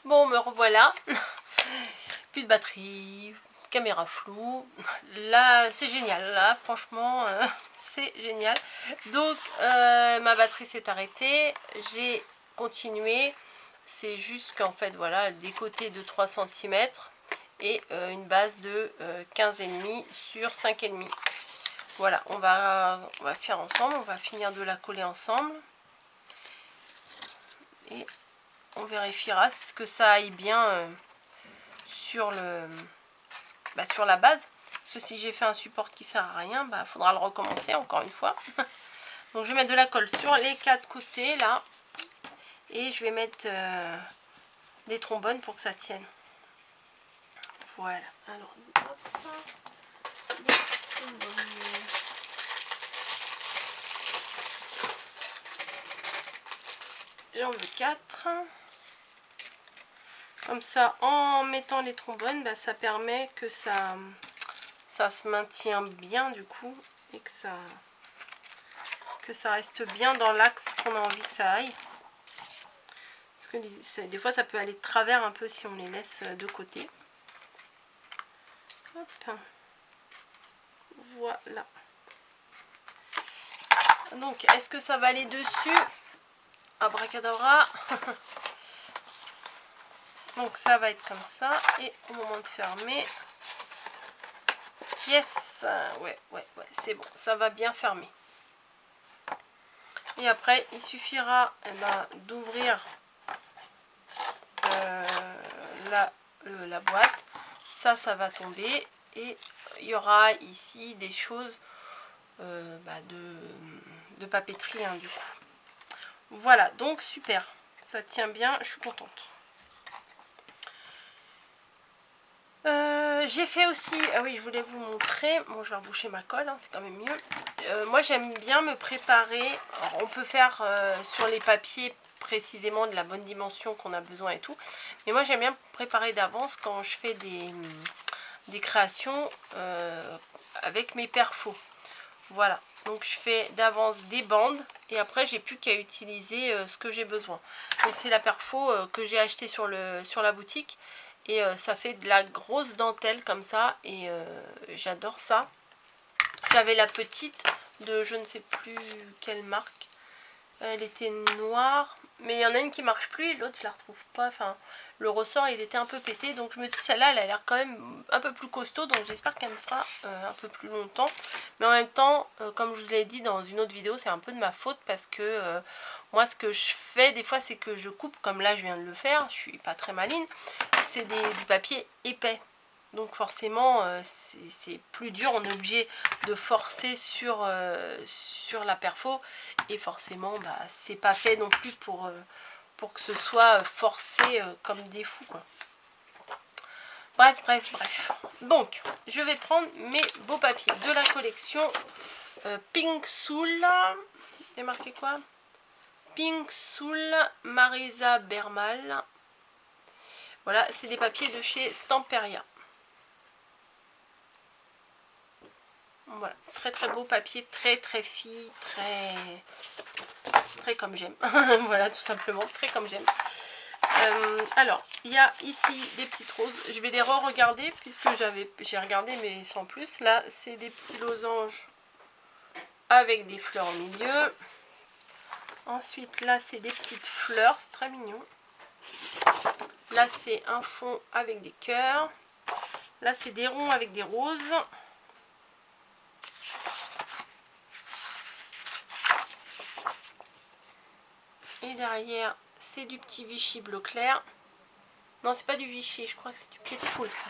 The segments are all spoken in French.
Bon, me revoilà. Plus de batterie, caméra floue. Là, c'est génial. Là, franchement, c'est génial. Donc, ma batterie s'est arrêtée. J'ai continué. C'est juste qu'en fait, voilà, des côtés de 3 cm et une base de 15,5 sur 5,5. Voilà, on va faire ensemble. On va finir de la coller ensemble. Et on vérifiera que ça aille bien sur sur la base. Parce que si j'ai fait un support qui sert à rien, il faudra le recommencer encore une fois. Donc je vais mettre de la colle sur les 4 côtés là. Et je vais mettre des trombones pour que ça tienne. Voilà. Alors, hop, des trombones. J'en veux 4. Comme ça, en mettant les trombones, ça permet que ça se maintient bien du coup. Et que ça reste bien dans l'axe qu'on a envie que ça aille. Parce que des fois, ça peut aller de travers un peu si on les laisse de côté. Hop. Voilà. Donc, est-ce que ça va aller dessus? Abracadabra. Donc, ça va être comme ça. Et au moment de fermer, yes, ouais, c'est bon. Ça va bien fermer. Et après, il suffira d'ouvrir la boîte. Ça va tomber. Et il y aura ici des choses de papeterie du coup. Voilà, donc super. Ça tient bien, je suis contente. J'ai fait aussi, ah oui, je voulais vous montrer. Bon, je vais reboucher ma colle, c'est quand même mieux. Moi, j'aime bien me préparer. Alors, on peut faire sur les papiers précisément de la bonne dimension qu'on a besoin et tout. Mais moi, j'aime bien me préparer d'avance quand je fais des créations avec mes perfos. Voilà, donc je fais d'avance des bandes et après j'ai plus qu'à utiliser ce que j'ai besoin. Donc c'est la perfo que j'ai acheté sur la boutique et ça fait de la grosse dentelle comme ça et j'adore ça. J'avais la petite de je ne sais plus quelle marque. Elle était noire, mais il y en a une qui marche plus et l'autre je la retrouve pas. Enfin, le ressort il était un peu pété, donc je me dis celle-là elle a l'air quand même un peu plus costaud, donc j'espère qu'elle me fera un peu plus longtemps. Mais en même temps, comme je vous l'ai dit dans une autre vidéo, c'est un peu de ma faute parce que moi ce que je fais des fois c'est que je coupe, comme là je viens de le faire, je suis pas très maligne, c'est du papier épais. Donc forcément c'est plus dur, on est obligé de forcer sur la perfo et forcément c'est pas fait non plus pour que ce soit forcé comme des fous quoi. Bref. Donc je vais prendre mes beaux papiers de la collection Pink Soul. C'est marqué quoi? Pink Soul Marisa Bermal. Voilà, c'est des papiers de chez Stamperia. Voilà, très beau papier, très fille, très comme j'aime. Voilà, tout simplement, très comme j'aime. Alors, il y a ici des petites roses. Je vais les re-regarder puisque j'ai regardé mais sans plus. Là, c'est des petits losanges avec des fleurs au milieu. Ensuite, là, c'est des petites fleurs, c'est très mignon. Là, c'est un fond avec des cœurs. Là, c'est des ronds avec des roses. Et derrière, c'est du petit Vichy bleu clair. Non, c'est pas du Vichy, je crois que c'est du pied de poule, ça.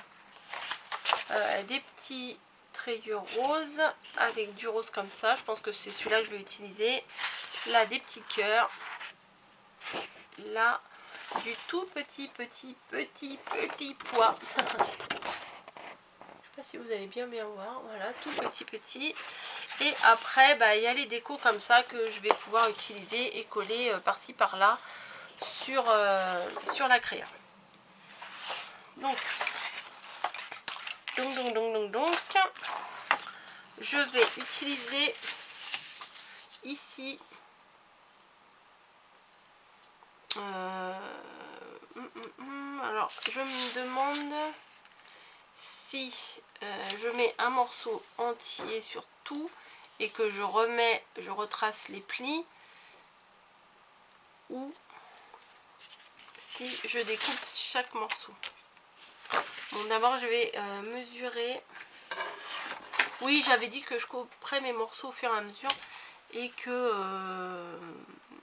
Des petits treillis roses avec du rose comme ça. Je pense que c'est celui-là que je vais utiliser. Là, des petits cœurs. Là, du tout petit pois. Je sais pas si vous allez bien voir. Voilà, tout petit. Et après, il y a les décos comme ça que je vais pouvoir utiliser et coller par-ci par-là sur la créa. Donc, je vais utiliser ici Alors, je me demande si je mets un morceau entier sur tout et que je retrace les plis, ou si je découpe chaque morceau. Bon, d'abord je vais mesurer. Oui, j'avais dit que je couperais mes morceaux au fur et à mesure et que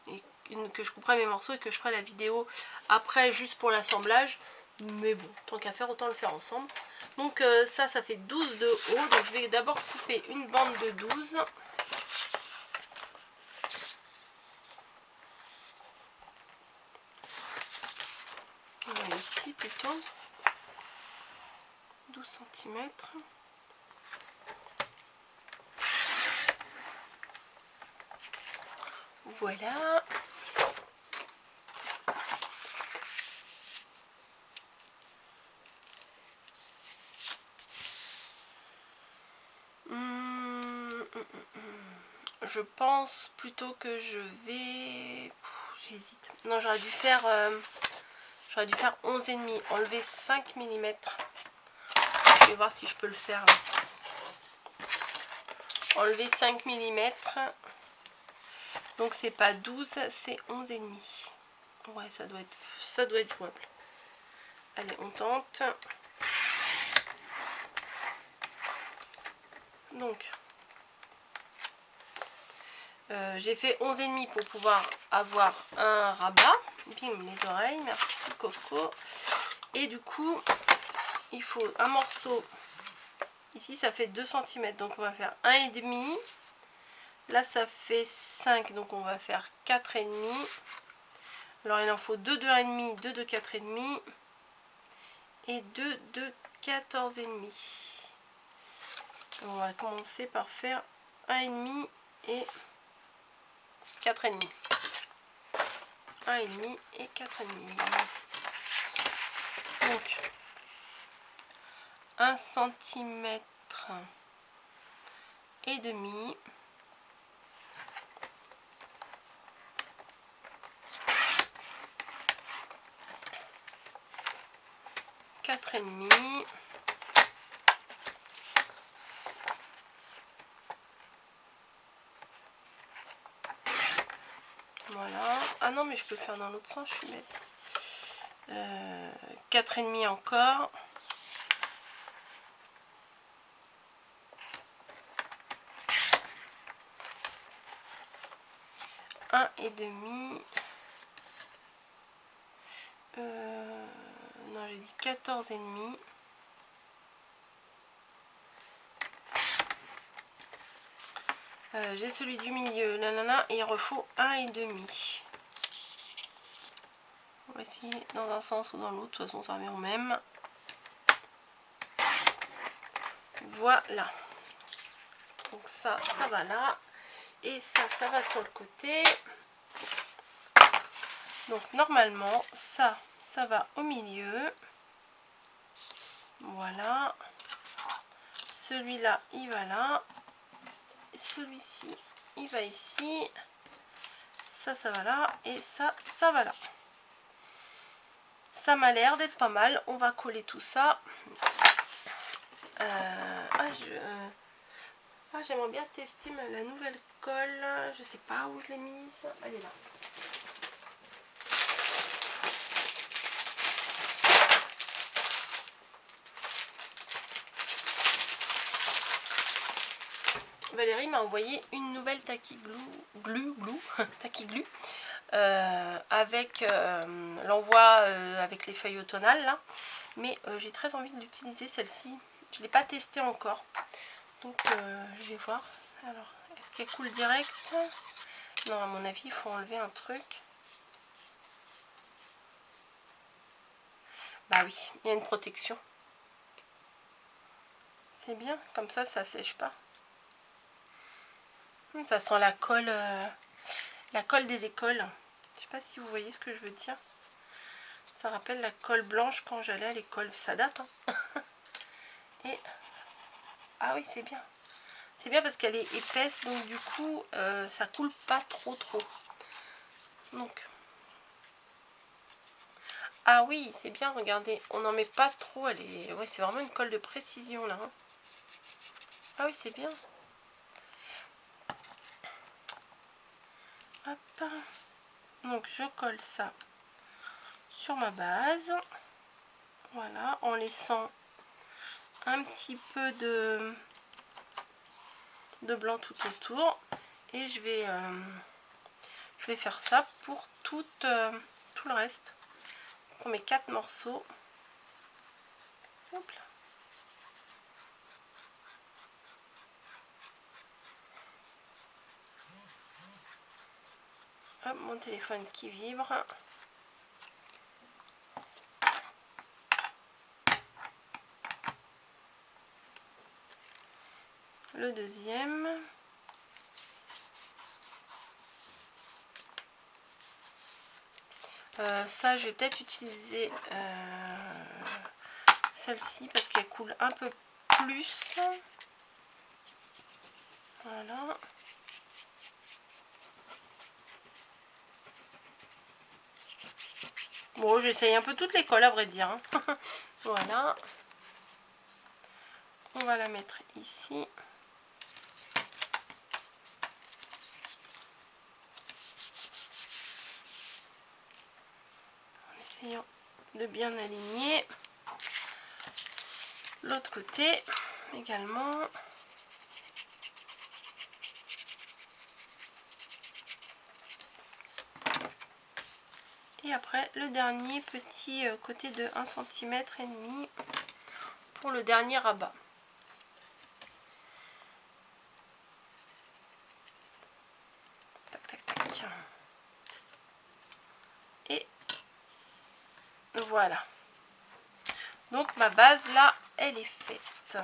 je couperais mes morceaux et que je ferai la vidéo après juste pour l'assemblage. Mais bon, tant qu'à faire, autant le faire ensemble. Donc ça fait 12 de haut. Donc je vais d'abord couper une bande de 12. Ici plutôt. 12 cm. Voilà. Je pense plutôt que je vais... J'hésite. Non, j'aurais dû faire 11,5. Enlever 5 mm. Je vais voir si je peux le faire. Là. Enlever 5 mm. Donc c'est pas 12, c'est 11,5. Ouais, ça doit être jouable. Allez, on tente. Donc, j'ai fait 11,5 pour pouvoir avoir un rabat. Bim, les oreilles, merci Coco. Et du coup, il faut un morceau. Ici, ça fait 2 cm, donc on va faire 1,5. Là, ça fait 5, donc on va faire 4,5. Alors, il en faut 2 de 1,5, 2 de 4,5 et 2 de 14,5. On va commencer par faire 1,5 et 4,5. 1,5 et 4,5. Donc 1 cm et demi. Quatre et demi. Voilà. Ah non, mais je peux le faire dans l'autre sens, je suis bête. 4,5 encore. Un et demi. Non, j'ai dit 14,5. J'ai celui du milieu, nanana, et il refaut 1,5. On va essayer dans un sens ou dans l'autre, de toute façon ça revient au même. Voilà. Donc ça va là. Et ça va sur le côté. Donc normalement, ça va au milieu. Voilà. Celui-là, il va là. Celui-ci, il va ici. Ça va là. Et ça va là. Ça m'a l'air d'être pas mal. On va coller tout ça. J'aimerais bien tester la nouvelle colle. Je sais pas où je l'ai mise. Elle est là. Valérie m'a envoyé une nouvelle Tacky Glue, avec l'envoi avec les feuilles automnales là. Mais j'ai très envie d'utiliser celle-ci. Je ne l'ai pas testée encore. Donc je vais voir. Alors, est-ce qu'elle coule direct? Non, à mon avis, il faut enlever un truc. Bah oui, il y a une protection. C'est bien, comme ça sèche pas. Ça sent la colle des écoles. Je sais pas si vous voyez ce que je veux dire. Ça rappelle la colle blanche quand j'allais à l'école. Ça date, hein. Et ah oui, c'est bien. C'est bien parce qu'elle est épaisse, donc du coup, ça coule pas trop. Donc, Ah oui, c'est bien, regardez, on n'en met pas trop, elle est... Ouais, c'est vraiment une colle de précision là. Hein. Ah oui, c'est bien. Hop. Donc je colle ça sur ma base. Voilà, en laissant un petit peu de blanc tout autour. Et je vais faire ça pour tout le reste. Pour mes 4 morceaux. Hop là. Hop, mon téléphone qui vibre. Le deuxième. Ça, je vais peut-être utiliser celle-ci parce qu'elle coule un peu plus. Voilà. Bon, j'essaye un peu toutes les colles à vrai dire. Hein. Voilà. On va la mettre ici. En essayant de bien aligner. L'autre côté également. Et après le dernier petit côté de 1,5 cm pour le dernier rabat. Tac tac tac. Et voilà. Donc ma base là, elle est faite.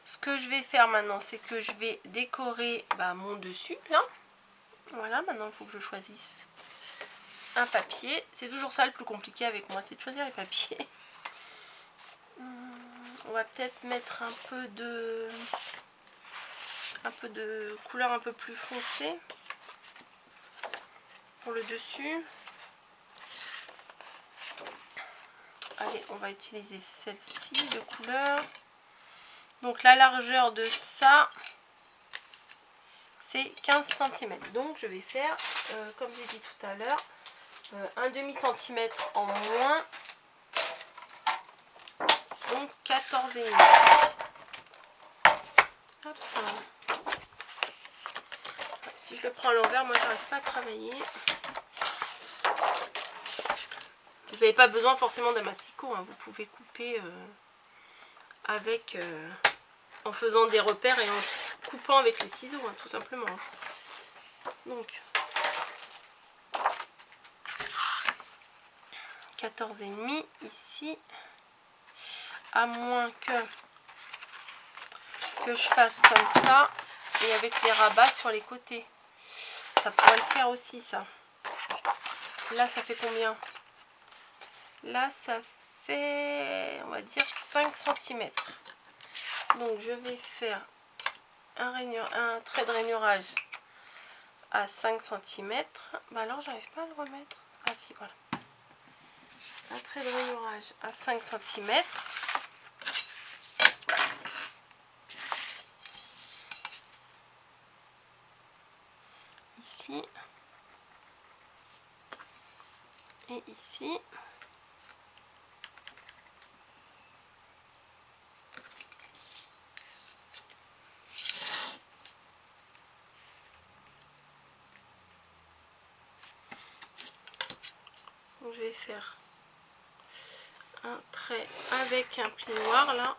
Ce que je vais faire maintenant, c'est que je vais décorer mon dessus là. Voilà, maintenant il faut que je choisisse un papier. C'est toujours ça le plus compliqué avec moi, c'est de choisir les papiers. On va peut-être mettre un peu de couleur un peu plus foncée pour le dessus. Allez, on va utiliser celle-ci de couleur. Donc la largeur de ça, c'est 15 cm. Donc je vais faire, comme j'ai dit tout à l'heure, un demi-centimètre en moins. Donc 14,5. Hop. Si je le prends à l'envers, moi j'arrive pas à travailler. Vous n'avez pas besoin forcément d'un massicot, hein. Vous pouvez couper avec en faisant des repères et en coupant avec les ciseaux, hein, tout simplement. Donc 14,5 ici, à moins que je fasse comme ça et avec les rabats sur les côtés. Ça pourrait le faire aussi, ça. Là, ça fait combien? Là, ça fait, on va dire, 5 cm. Donc, je vais faire un trait de rainurage à 5 cm. Bah alors, j'arrive pas à le remettre. Ah si, voilà. Un trait de rainurage à 5 cm. Ici. Et ici. Donc, je vais faire un trait avec un pli noir là.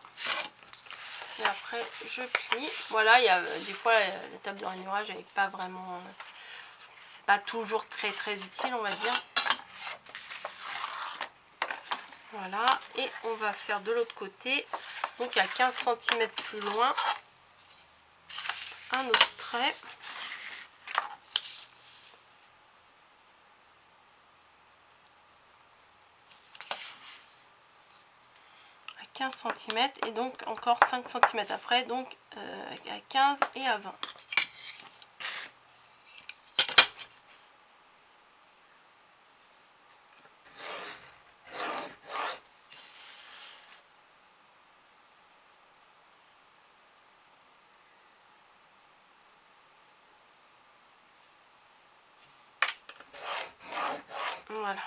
Et après, je plie. Voilà, il y a des fois la table de rainurage n'est pas vraiment, pas toujours très utile, on va dire. Voilà, et on va faire de l'autre côté, donc à 15 cm plus loin, un autre trait. À 15 cm et donc encore 5 cm après, donc à 15 et à 20. Voilà.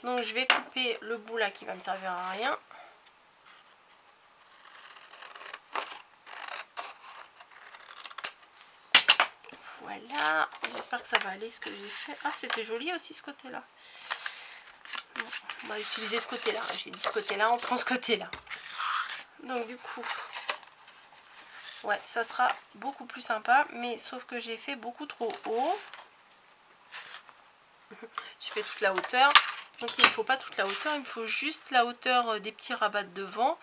Donc je vais couper le bout là qui va me servir à rien. Voilà, j'espère que ça va aller ce que j'ai fait. Ah, c'était joli aussi ce côté-là. Bon, on va utiliser ce côté-là. J'ai dit ce côté-là, on prend ce côté-là. Donc du coup, ouais, ça sera beaucoup plus sympa. Mais sauf que j'ai fait beaucoup trop haut. J'ai fait toute la hauteur. Donc il ne faut pas toute la hauteur, il me faut juste la hauteur des petits rabats de devant.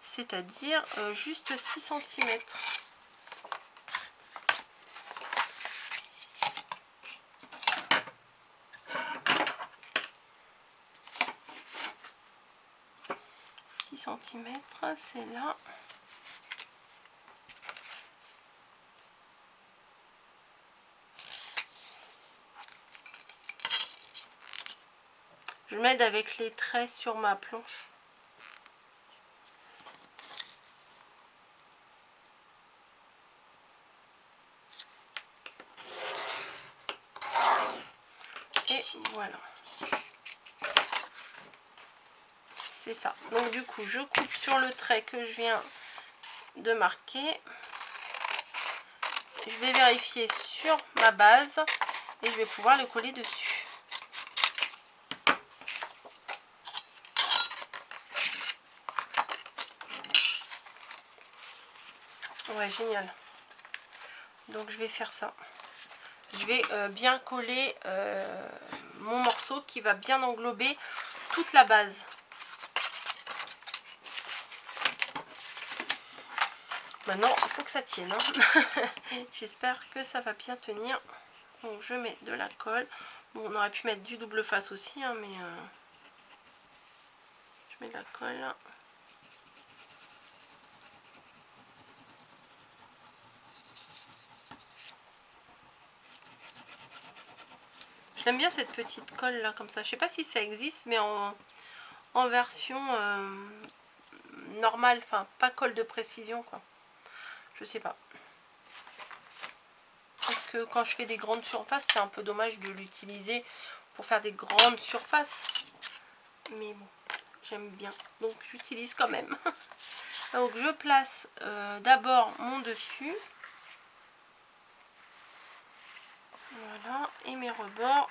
C'est-à-dire juste 6 cm. C'est là. Je m'aide avec les traits sur ma planche. Et voilà. C'est ça. Donc du coup, je coupe sur le trait que je viens de marquer. Je vais vérifier sur ma base et je vais pouvoir le coller dessus. Ouais, génial. Donc je vais faire ça. Je vais bien coller mon morceau qui va bien englober toute la base. Maintenant, il faut que ça tienne. Hein. J'espère que ça va bien tenir. Donc je mets de la colle. Bon, on aurait pu mettre du double face aussi, hein, mais je mets de la colle. J'aime bien cette petite colle là comme ça. Je sais pas si ça existe, mais en version normale, enfin pas colle de précision quoi. Je sais pas. Parce que quand je fais des grandes surfaces, c'est un peu dommage de l'utiliser pour faire des grandes surfaces. Mais bon, j'aime bien. Donc j'utilise quand même. Donc je place d'abord mon dessus. Voilà. Et mes rebords.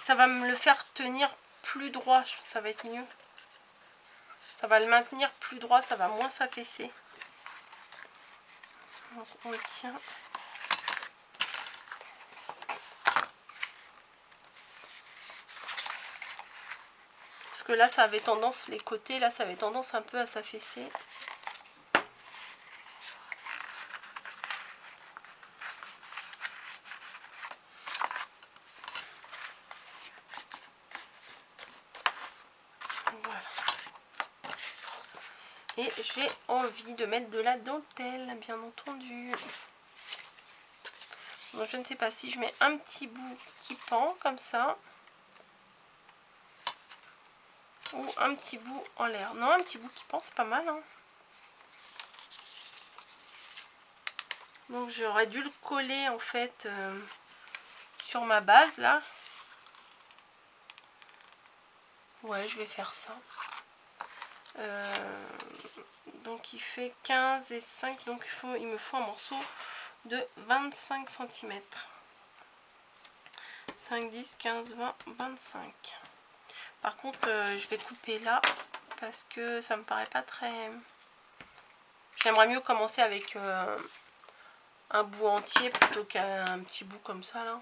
Ça va me le faire tenir plus droit. Ça va être mieux. Ça va le maintenir plus droit. Ça va moins s'affaisser. Donc on le tient. Parce que là ça avait tendance, les côtés là ça avait tendance un peu à s'affaisser. Voilà. Et j'ai envie de mettre de la dentelle, bien entendu. Donc je ne sais pas si je mets un petit bout qui pend comme ça. Ou un petit bout en l'air. Non, un petit bout qui pend, c'est pas mal. Hein. Donc j'aurais dû le coller en fait sur ma base là. Ouais, je vais faire ça. Donc il fait 15 et 5. Donc il me faut un morceau de 25 cm. 5, 10, 15, 20, 25. Par contre, je vais couper là parce que ça me paraît pas très... J'aimerais mieux commencer avec un bout entier plutôt qu'un petit bout comme ça là.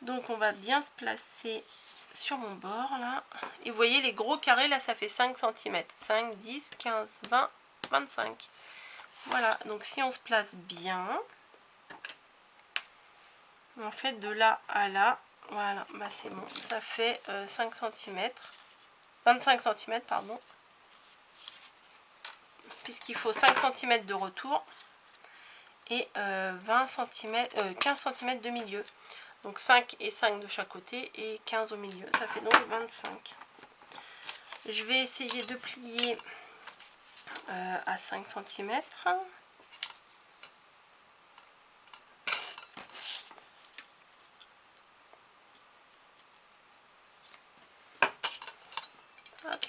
Donc on va bien se placer sur mon bord là. Et vous voyez les gros carrés là, ça fait 5 cm. 5, 10, 15, 20, 25. Voilà, donc si on se place bien, en fait de là à là, voilà, bah c'est bon, ça fait 5 cm. 25 cm, pardon. Puisqu'il faut 5 cm de retour et 20 cm, 15 cm de milieu. Donc 5 et 5 de chaque côté et 15 au milieu. Ça fait donc 25. Je vais essayer de plier à 5 cm.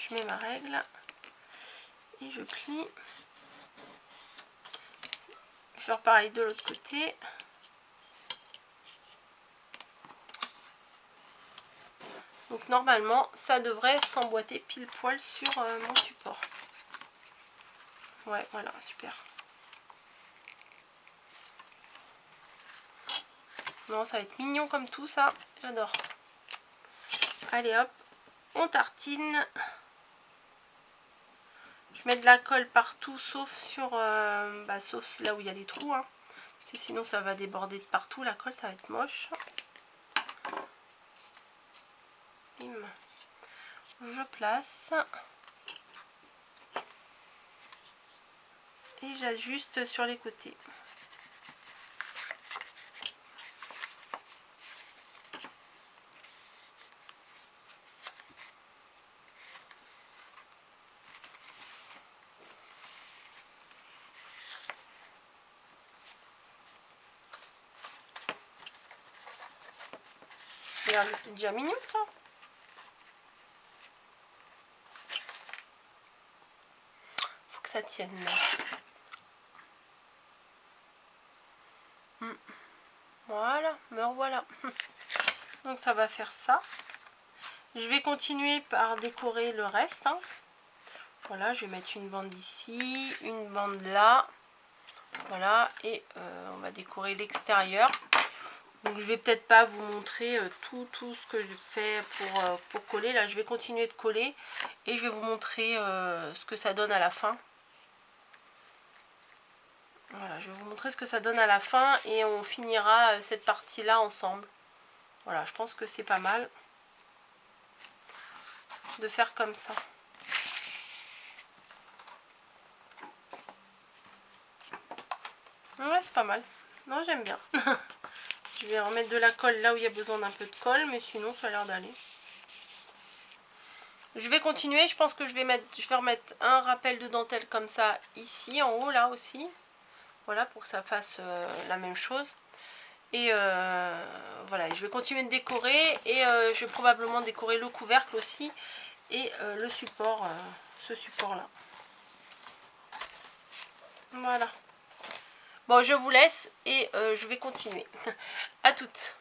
je mets ma règle et je plie. Je vais faire pareil de l'autre côté. Donc normalement, ça devrait s'emboîter pile poil sur mon support. Ouais, voilà, super. Non, ça va être mignon comme tout ça. J'adore. Allez hop, on tartine. Je mets de la colle partout, sauf sur, sauf là où il y a les trous. Hein. Parce que sinon, ça va déborder de partout. La colle, ça va être moche. Bim. Je place. Et j'ajuste sur les côtés. Regardez, c'est déjà mignon ça. Faut que ça tienne là. Voilà, me revoilà. Donc ça va faire ça. Je vais continuer par décorer le reste. Hein. Voilà, je vais mettre une bande ici, une bande là. Voilà, et on va décorer l'extérieur. Donc je vais peut-être pas vous montrer tout ce que je fais pour coller. Là, je vais continuer de coller et je vais vous montrer ce que ça donne à la fin. Voilà, je vais vous montrer ce que ça donne à la fin et on finira cette partie-là ensemble. Voilà, je pense que c'est pas mal de faire comme ça. Ouais, c'est pas mal. Non, j'aime bien. Je vais remettre de la colle là où il y a besoin d'un peu de colle, mais sinon ça a l'air d'aller. Je vais continuer, je pense que je vais remettre un rappel de dentelle comme ça ici, en haut là aussi. Voilà, pour que ça fasse la même chose. Et voilà, je vais continuer de décorer et je vais probablement décorer le couvercle aussi et le support, ce support là. Voilà. Bon, je vous laisse et je vais continuer. À toutes.